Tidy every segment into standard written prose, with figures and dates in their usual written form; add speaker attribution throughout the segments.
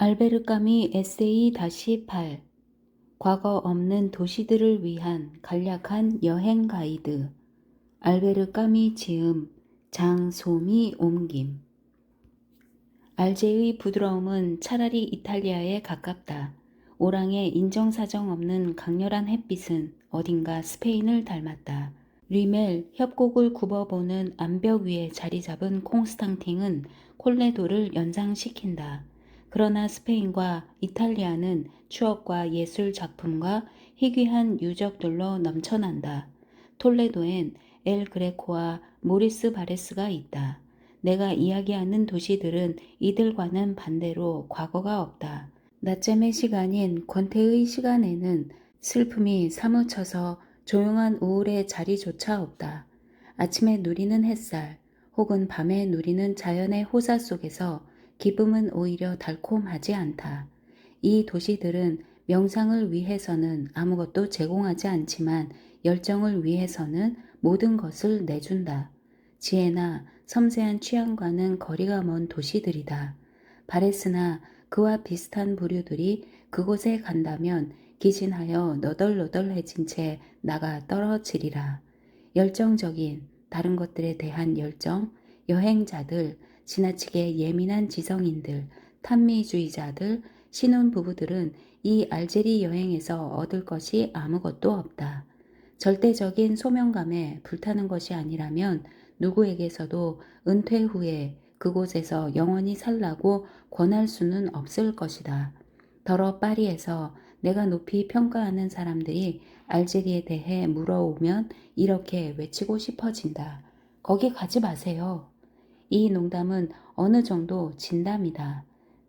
Speaker 1: 알베르 까미 에세이-8 과거 없는 도시들을 위한 간략한 여행 가이드. 알베르 까미 지음, 장소미 옮김. 알제의 부드러움은 차라리 이탈리아에 가깝다. 오랑의 인정사정 없는 강렬한 햇빛은 어딘가 스페인을 닮았다. 리멜 협곡을 굽어보는 암벽 위에 자리 잡은 콩스탕팅은 콜레도를 연상시킨다. 그러나 스페인과 이탈리아는 추억과 예술 작품과 희귀한 유적들로 넘쳐난다. 톨레도엔 엘 그레코와 모리스 바레스가 있다. 내가 이야기하는 도시들은 이들과는 반대로 과거가 없다. 낮잠의 시간인 권태의 시간에는 슬픔이 사무쳐서 조용한 우울의 자리조차 없다. 아침에 누리는 햇살 혹은 밤에 누리는 자연의 호사 속에서 기쁨은 오히려 달콤하지 않다. 이 도시들은 명상을 위해서는 아무것도 제공하지 않지만 열정을 위해서는 모든 것을 내준다. 지혜나 섬세한 취향과는 거리가 먼 도시들이다. 바레스나 그와 비슷한 부류들이 그곳에 간다면 기진하여 너덜너덜해진 채 나가 떨어지리라. 열정적인 다른 것들에 대한 열정, 여행자들, 지나치게 예민한 지성인들, 탐미주의자들, 신혼부부들은 이 알제리 여행에서 얻을 것이 아무것도 없다. 절대적인 소명감에 불타는 것이 아니라면 누구에게서도 은퇴 후에 그곳에서 영원히 살라고 권할 수는 없을 것이다. 더러 파리에서 내가 높이 평가하는 사람들이 알제리에 대해 물어오면 이렇게 외치고 싶어진다. 거기 가지 마세요. 이 농담은 어느 정도 진담이다.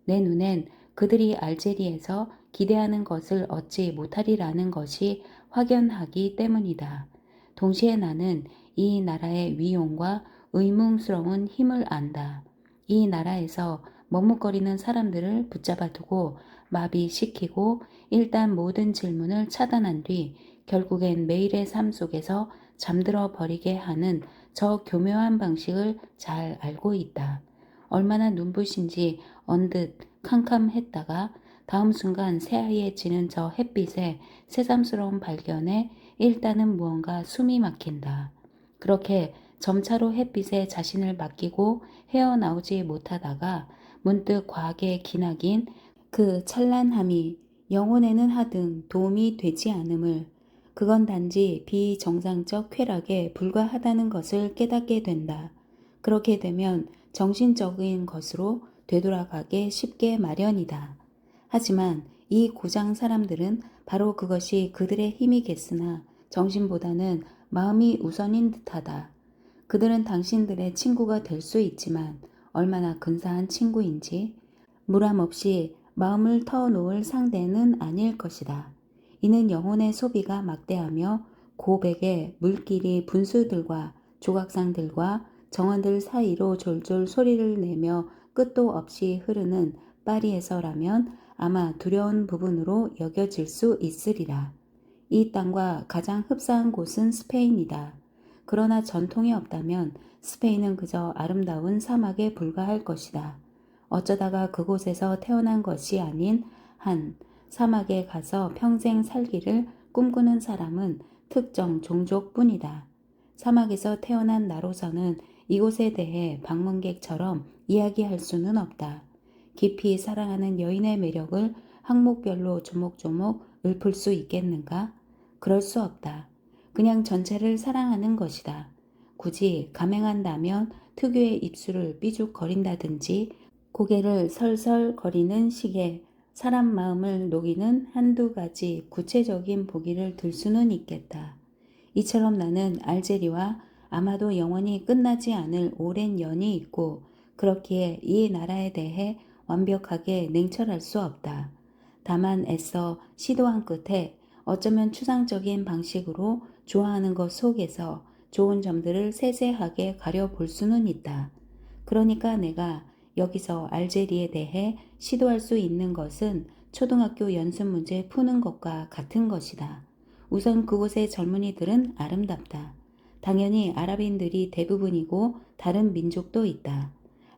Speaker 1: 내 눈엔 그들이 알제리에서 기대하는 것을 얻지 못하리라는 것이 확연하기 때문이다. 동시에 나는 이 나라의 위용과 의문스러운 힘을 안다. 이 나라에서 머뭇거리는 사람들을 붙잡아 두고 마비시키고 일단 모든 질문을 차단한 뒤 결국엔 매일의 삶 속에서 잠들어 버리게 하는 저 교묘한 방식을 잘 알고 있다. 얼마나 눈부신지 언뜻 캄캄했다가 다음 순간 새하얘 지는 저 햇빛에 새삼스러운 발견에 일단은 무언가 숨이 막힌다. 그렇게 점차로 햇빛에 자신을 맡기고 헤어나오지 못하다가 문득 과하게 기나긴 그 찬란함이 영혼에는 하등 도움이 되지 않음을, 그건 단지 비정상적 쾌락에 불과하다는 것을 깨닫게 된다. 그렇게 되면 정신적인 것으로 되돌아가게 쉽게 마련이다. 하지만 이 고장 사람들은 바로 그것이 그들의 힘이겠으나 정신보다는 마음이 우선인 듯하다. 그들은 당신들의 친구가 될 수 있지만 얼마나 근사한 친구인지 무람 없이 마음을 터놓을 상대는 아닐 것이다. 이는 영혼의 소비가 막대하며 고백의 물길이 분수들과 조각상들과 정원들 사이로 졸졸 소리를 내며 끝도 없이 흐르는 파리에서라면 아마 두려운 부분으로 여겨질 수 있으리라. 이 땅과 가장 흡사한 곳은 스페인이다. 그러나 전통이 없다면 스페인은 그저 아름다운 사막에 불과할 것이다. 어쩌다가 그곳에서 태어난 것이 아닌 한 사막에 가서 평생 살기를 꿈꾸는 사람은 특정 종족뿐이다. 사막에서 태어난 나로서는 이곳에 대해 방문객처럼 이야기할 수는 없다. 깊이 사랑하는 여인의 매력을 항목별로 조목조목 읊을 수 있겠는가? 그럴 수 없다. 그냥 전체를 사랑하는 것이다. 굳이 감행한다면 특유의 입술을 삐죽거린다든지 고개를 설설거리는 식의 사람 마음을 녹이는 한두 가지 구체적인 보기를 들 수는 있겠다. 이처럼 나는 알제리와 아마도 영원히 끝나지 않을 오랜 연이 있고 그렇기에 이 나라에 대해 완벽하게 냉철할 수 없다. 다만 애써 시도한 끝에 어쩌면 추상적인 방식으로 좋아하는 것 속에서 좋은 점들을 세세하게 가려볼 수는 있다. 그러니까 내가 여기서 알제리에 대해 시도할 수 있는 것은 초등학교 연습 문제 푸는 것과 같은 것이다. 우선 그곳의 젊은이들은 아름답다. 당연히 아랍인들이 대부분이고 다른 민족도 있다.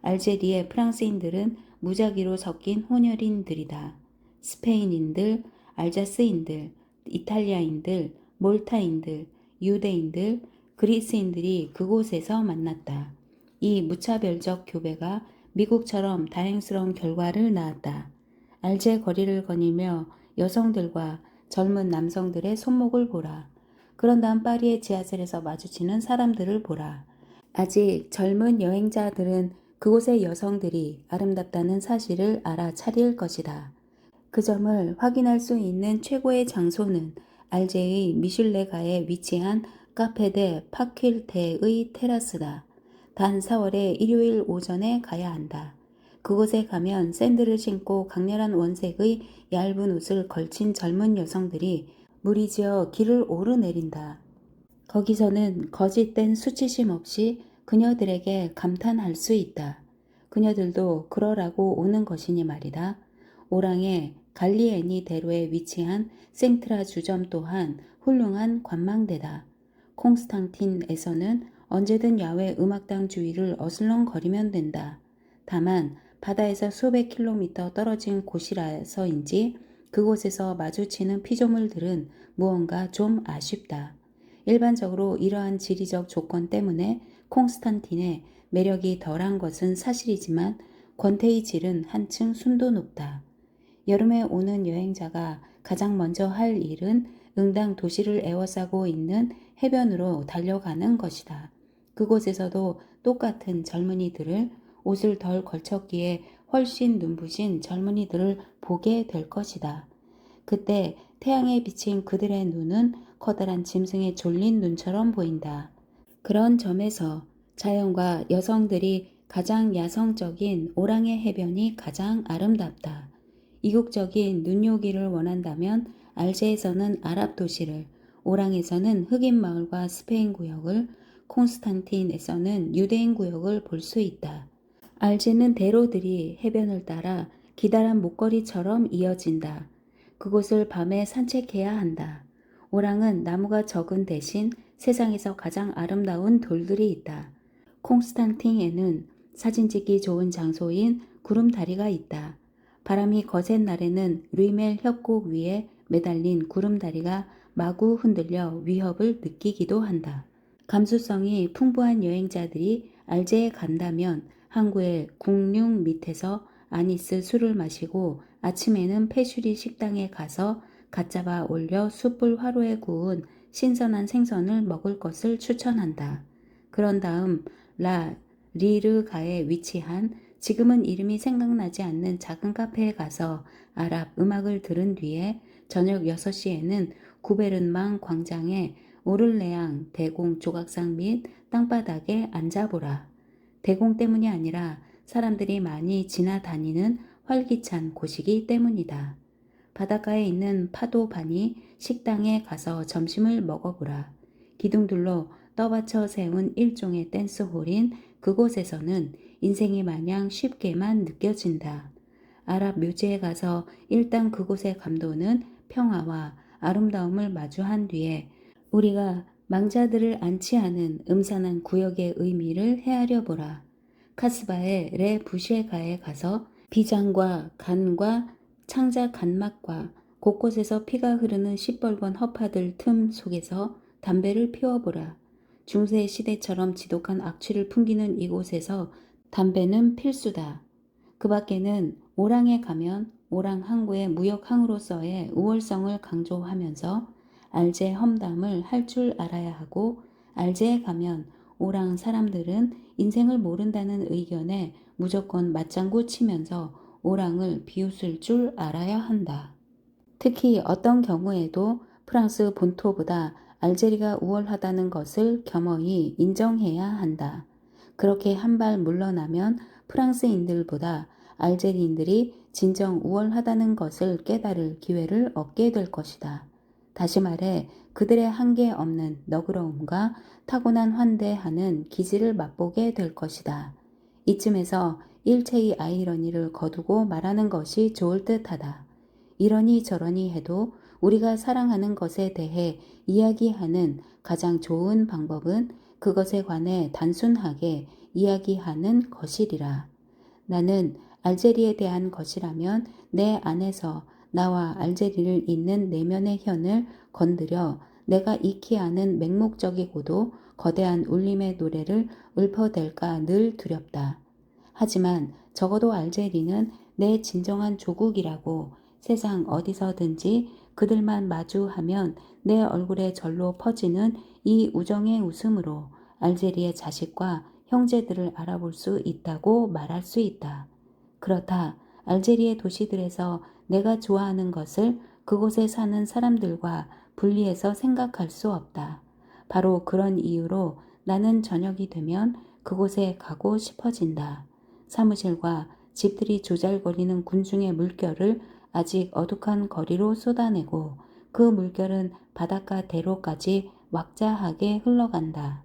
Speaker 1: 알제리의 프랑스인들은 무작위로 섞인 혼혈인들이다. 스페인인들, 알자스인들, 이탈리아인들, 몰타인들, 유대인들, 그리스인들이 그곳에서 만났다. 이 무차별적 교배가 미국처럼 다행스러운 결과를 낳았다. 알제 거리를 거닐며 여성들과 젊은 남성들의 손목을 보라. 그런 다음 파리의 지하철에서 마주치는 사람들을 보라. 아직 젊은 여행자들은 그곳의 여성들이 아름답다는 사실을 알아차릴 것이다. 그 점을 확인할 수 있는 최고의 장소는 알제의 미슐레가에 위치한 카페 데 파퀼테의 테라스다. 단 4월의 일요일 오전에 가야 한다. 그곳에 가면 샌들을 신고 강렬한 원색의 얇은 옷을 걸친 젊은 여성들이 무리지어 길을 오르내린다. 거기서는 거짓된 수치심 없이 그녀들에게 감탄할 수 있다. 그녀들도 그러라고 오는 것이니 말이다. 오랑의 갈리에니 대로에 위치한 생트라 주점 또한 훌륭한 관망대다. 콩스탄틴에서는 언제든 야외 음악당 주위를 어슬렁거리면 된다. 다만 바다에서 수백 킬로미터 떨어진 곳이라서인지 그곳에서 마주치는 피조물들은 무언가 좀 아쉽다. 일반적으로 이러한 지리적 조건 때문에 콩스탄틴의 매력이 덜한 것은 사실이지만 권태의 질은 한층 순도 높다. 여름에 오는 여행자가 가장 먼저 할 일은 응당 도시를 에워싸고 있는 해변으로 달려가는 것이다. 그곳에서도 똑같은 젊은이들을 옷을 덜 걸쳤기에 훨씬 눈부신 젊은이들을 보게 될 것이다. 그때 태양에 비친 그들의 눈은 커다란 짐승의 졸린 눈처럼 보인다. 그런 점에서 자연과 여성들이 가장 야성적인 오랑의 해변이 가장 아름답다. 이국적인 눈요기를 원한다면 알제에서는 아랍 도시를, 오랑에서는 흑인 마을과 스페인 구역을, 콘스탄틴에서는 유대인 구역을 볼 수 있다. 알제는 대로들이 해변을 따라 기다란 목걸이처럼 이어진다. 그곳을 밤에 산책해야 한다. 오랑은 나무가 적은 대신 세상에서 가장 아름다운 돌들이 있다. 콩스탄틴에는 사진 찍기 좋은 장소인 구름다리가 있다. 바람이 거센 날에는 루이멜 협곡 위에 매달린 구름다리가 마구 흔들려 위협을 느끼기도 한다. 감수성이 풍부한 여행자들이 알제에 간다면 항구의 궁룡 밑에서 아니스 술을 마시고 아침에는 페슈리 식당에 가서 갓 잡아 올려 숯불 화로에 구운 신선한 생선을 먹을 것을 추천한다. 그런 다음 라 리르가에 위치한 지금은 이름이 생각나지 않는 작은 카페에 가서 아랍 음악을 들은 뒤에 저녁 6시에는 구베른망 광장에 오를레앙 대공 조각상 및 땅바닥에 앉아보라. 대공 때문이 아니라 사람들이 많이 지나다니는 활기찬 곳이기 때문이다. 바닷가에 있는 파도반이 식당에 가서 점심을 먹어보라. 기둥들로 떠받쳐 세운 일종의 댄스홀인 그곳에서는 인생이 마냥 쉽게만 느껴진다. 아랍 묘지에 가서 일단 그곳의 감도는 평화와 아름다움을 마주한 뒤에 우리가 망자들을 안치하는 음산한 구역의 의미를 헤아려 보라. 카스바의 레 부쉐가에 가서 비장과 간과 창자 간막과 곳곳에서 피가 흐르는 시뻘건 허파들 틈 속에서 담배를 피워보라. 중세 시대처럼 지독한 악취를 풍기는 이곳에서 담배는 필수다. 그 밖에는 오랑에 가면 오랑 항구의 무역항으로서의 우월성을 강조하면서 알제 험담을 할 줄 알아야 하고 알제에 가면 오랑 사람들은 인생을 모른다는 의견에 무조건 맞장구 치면서 오랑을 비웃을 줄 알아야 한다. 특히 어떤 경우에도 프랑스 본토보다 알제리가 우월하다는 것을 겸허히 인정해야 한다. 그렇게 한 발 물러나면 프랑스인들보다 알제리인들이 진정 우월하다는 것을 깨달을 기회를 얻게 될 것이다. 다시 말해 그들의 한계 없는 너그러움과 타고난 환대하는 기질을 맛보게 될 것이다. 이쯤에서 일체의 아이러니를 거두고 말하는 것이 좋을 듯하다. 이러니 저러니 해도 우리가 사랑하는 것에 대해 이야기하는 가장 좋은 방법은 그것에 관해 단순하게 이야기하는 것이리라. 나는 알제리에 대한 것이라면 내 안에서 나와 알제리를 잇는 내면의 현을 건드려 내가 익히 아는 맹목적이고도 거대한 울림의 노래를 읊어댈까 늘 두렵다. 하지만 적어도 알제리는 내 진정한 조국이라고 세상 어디서든지 그들만 마주하면 내 얼굴에 절로 퍼지는 이 우정의 웃음으로 알제리의 자식과 형제들을 알아볼 수 있다고 말할 수 있다. 그렇다. 알제리의 도시들에서 내가 좋아하는 것을 그곳에 사는 사람들과 분리해서 생각할 수 없다. 바로 그런 이유로 나는 저녁이 되면 그곳에 가고 싶어진다. 사무실과 집들이 조잘거리는 군중의 물결을 아직 어둑한 거리로 쏟아내고 그 물결은 바닷가 대로까지 왁자하게 흘러간다.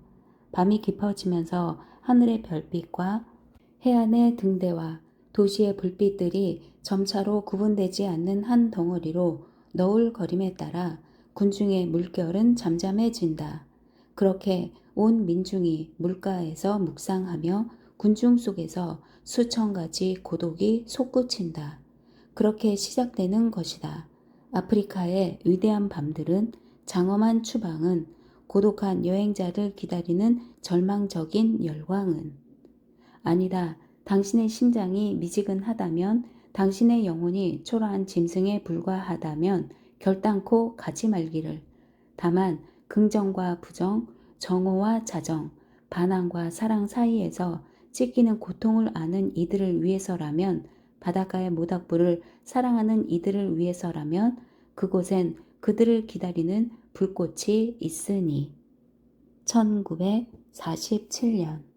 Speaker 1: 밤이 깊어지면서 하늘의 별빛과 해안의 등대와 도시의 불빛들이 점차로 구분되지 않는 한 덩어리로 너울거림에 따라 군중의 물결은 잠잠해진다. 그렇게 온 민중이 물가에서 묵상하며 군중 속에서 수천 가지 고독이 솟구친다. 그렇게 시작되는 것이다. 아프리카의 위대한 밤들은 장엄한 추방은 고독한 여행자를 기다리는 절망적인 열광은 아니다. 당신의 심장이 미지근하다면 당신의 영혼이 초라한 짐승에 불과하다면 결단코 가지 말기를. 다만 긍정과 부정, 정오와 자정, 반항과 사랑 사이에서 찢기는 고통을 아는 이들을 위해서라면 바닷가의 모닥불을 사랑하는 이들을 위해서라면 그곳엔 그들을 기다리는 불꽃이 있으니. 1947년